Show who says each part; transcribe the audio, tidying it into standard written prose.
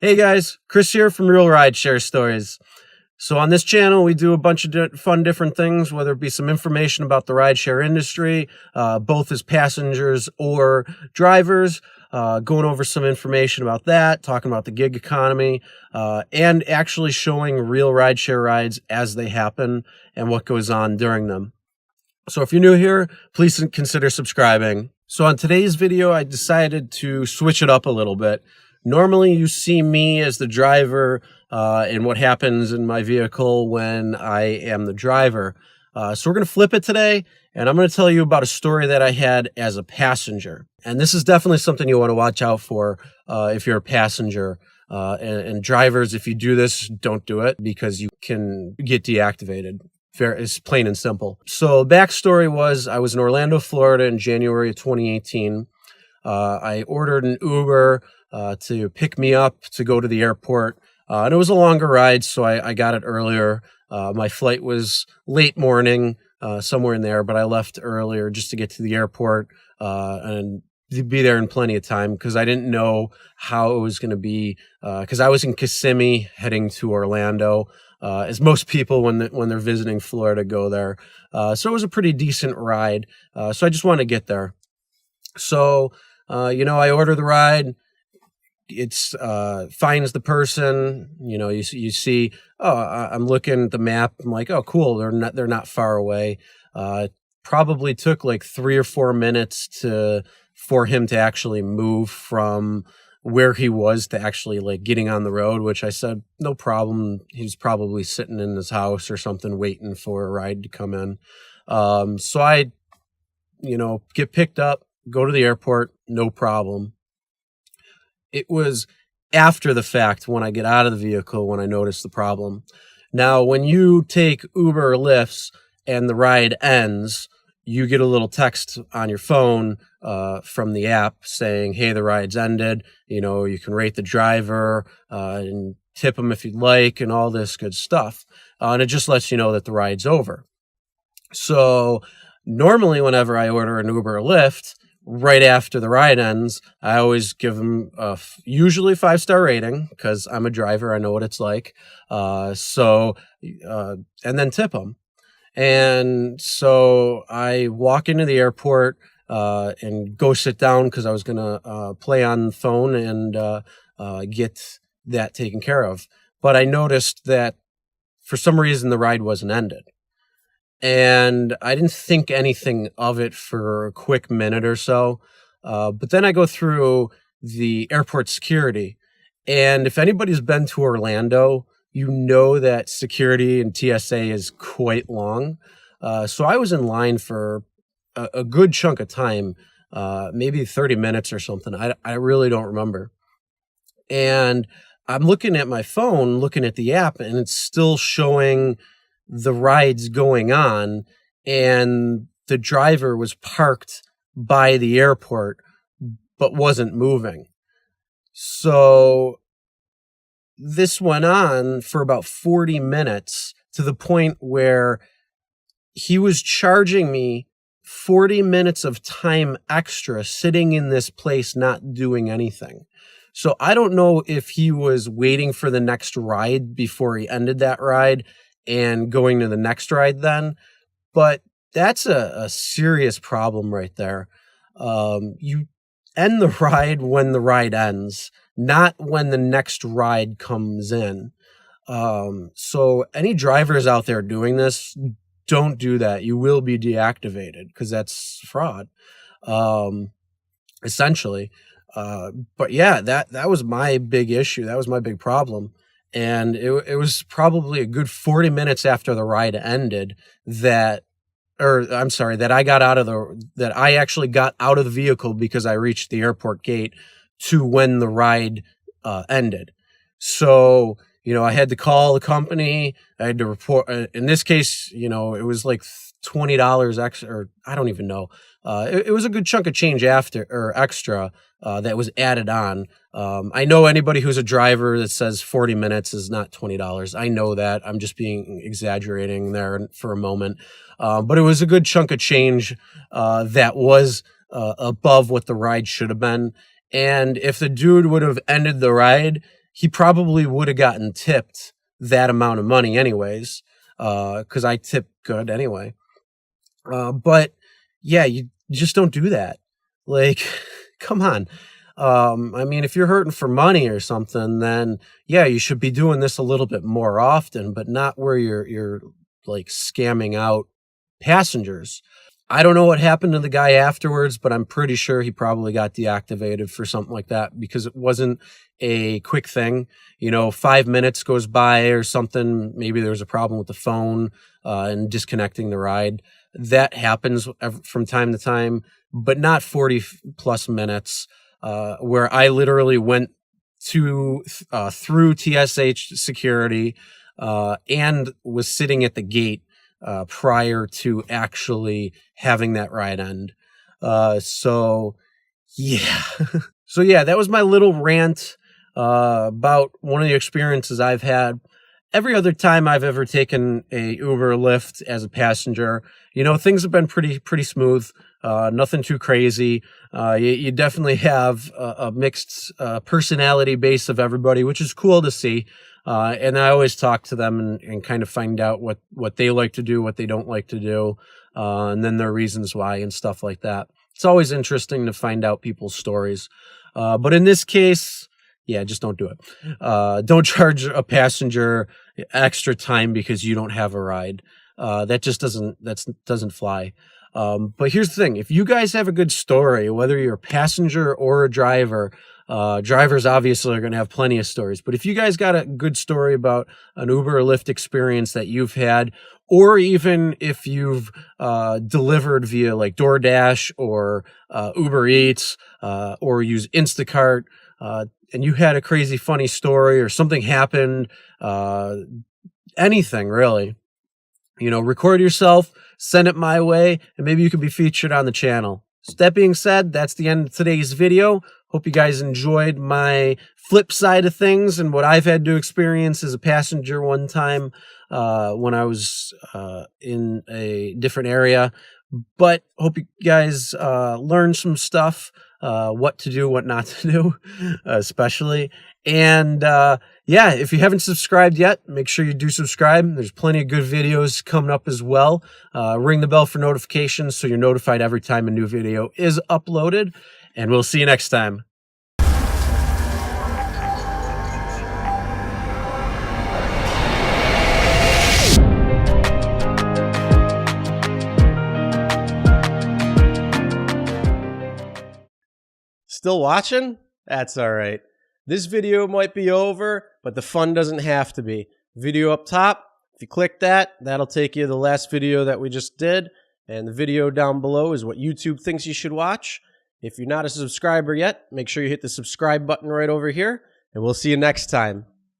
Speaker 1: Hey guys, Chris here from Realridesharestories. So on this channel, we do a bunch of fun different things, whether it be some information about the rideshare industry, both as passengers or drivers, going over some information about that, talking about the gig economy, and actually showing real rideshare rides as they happen and what goes on during them. So if you're new here, please consider subscribing. So on today's video, I decided to switch it up a little bit. Normally you see me as the driver and what happens in my vehicle when I am the driver. So we're going to flip it today, and I'm going to tell you about a story that I had as a passenger. And this is definitely something you want to watch out for if you're a passenger. And drivers, if you do this, don't do it because you can get deactivated. It's plain and simple. So backstory was I was in Orlando, Florida in January of 2018. I ordered an Uber to pick me up to go to the airport. And it was a longer ride, so I got it earlier. My flight was late morning, somewhere in there, but I left earlier just to get to the airport and be there in plenty of time because I didn't know how it was going to be because I was in Kissimmee heading to Orlando, as most people when they're visiting Florida go there. So it was a pretty decent ride. So I just wanted to get there. So, I order the ride. It's finds the person. You see, I'm looking at the map. I'm like, oh, cool. They're not far away. Probably took like 3 or 4 minutes for him to actually move from where he was to actually like getting on the road, which I said, no problem. He's probably sitting in his house or something, waiting for a ride to come in. So I, get picked up, go to the airport, no problem. It was after the fact when I get out of the vehicle when I noticed the problem. Now, when you take Uber or Lyfts and the ride ends, you get a little text on your phone from the app saying, hey, the ride's ended. You can rate the driver and tip them if you'd like and all this good stuff. And it just lets you know that the ride's over. So normally whenever I order an Uber or Lyft, right after the ride ends, I always give them usually 5-star rating because I'm a driver. I know what it's like. And then tip them. And so I walk into the airport and go sit down because I was going to play on the phone and get that taken care of. But I noticed that for some reason the ride wasn't ended. And I didn't think anything of it for a quick minute or so. But then I go through the airport security. And if anybody's been to Orlando, you know that security and TSA is quite long. So I was in line for a good chunk of time, maybe 30 minutes or something. I really don't remember. And I'm looking at my phone, looking at the app, and it's still showing the rides going on, and the driver was parked by the airport but wasn't moving. So this went on for about 40 minutes to the point where he was charging me 40 minutes of time extra sitting in this place not doing anything. So I don't know if he was waiting for the next ride before he ended that ride and going to the next ride then, but that's a serious problem right there. You end the ride when the ride ends, not when the next ride comes in. So any drivers out there doing this, don't do that. You will be deactivated because that's fraud, essentially. But yeah, that was my big issue. That was my big problem. And it was probably a good 40 minutes after the ride ended that I actually got out of the vehicle because I reached the airport gate to when the ride ended. So, I had to call the company. I had to report. In this case, it was like $20 extra, or I don't even know. It was a good chunk of change extra that was added on. I know anybody who's a driver that says 40 minutes is not $20. I know that. I'm just exaggerating there for a moment. But it was a good chunk of change that was above what the ride should have been. And if the dude would have ended the ride he probably would have gotten tipped that amount of money anyways, because I tip good anyway. But yeah, you just don't do that. Like, come on. I mean, if you're hurting for money or something, then yeah, you should be doing this a little bit more often, but not where you're like scamming out passengers. I don't know what happened to the guy afterwards, but I'm pretty sure he probably got deactivated for something like that because it wasn't a quick thing. 5 minutes goes by or something. Maybe there was a problem with the phone and disconnecting the ride. That happens from time to time, but not 40 plus minutes, where I literally went through TSH security and was sitting at the gate prior to actually having that ride end. So yeah. So yeah, that was my little rant about one of the experiences I've had. Every other time I've ever taken a Uber or Lyft as a passenger, things have been pretty smooth. Nothing too crazy. You definitely have a mixed personality base of everybody, which is cool to see. And I always talk to them and kind of find out what they like to do, what they don't like to do, and then their reasons why and stuff like that. It's always interesting to find out people's stories. But in this case, yeah, just don't do it. Don't charge a passenger extra time because you don't have a ride. That just doesn't fly. But here's the thing. If you guys have a good story, whether you're a passenger or a driver, drivers obviously are going to have plenty of stories. But if you guys got a good story about an Uber or Lyft experience that you've had, or even if you've delivered via like DoorDash or Uber Eats or use Instacart, and you had a crazy funny story or something happened, anything really, record yourself, send it my way, and maybe you could be featured on the channel. So that being said, that's the end of today's video. Hope you guys enjoyed my flip side of things and what I've had to experience as a passenger one time when I was in a different area. But hope you guys learned some stuff, what to do, what not to do, especially. And yeah, if you haven't subscribed yet, make sure you do subscribe. There's plenty of good videos coming up as well. Ring the bell for notifications so you're notified every time a new video is uploaded. And we'll see you next time.
Speaker 2: Still watching? That's all right. This video might be over, but the fun doesn't have to be. Video up top, if you click that, that'll take you to the last video that we just did. And the video down below is what YouTube thinks you should watch. If you're not a subscriber yet, make sure you hit the subscribe button right over here. And we'll see you next time.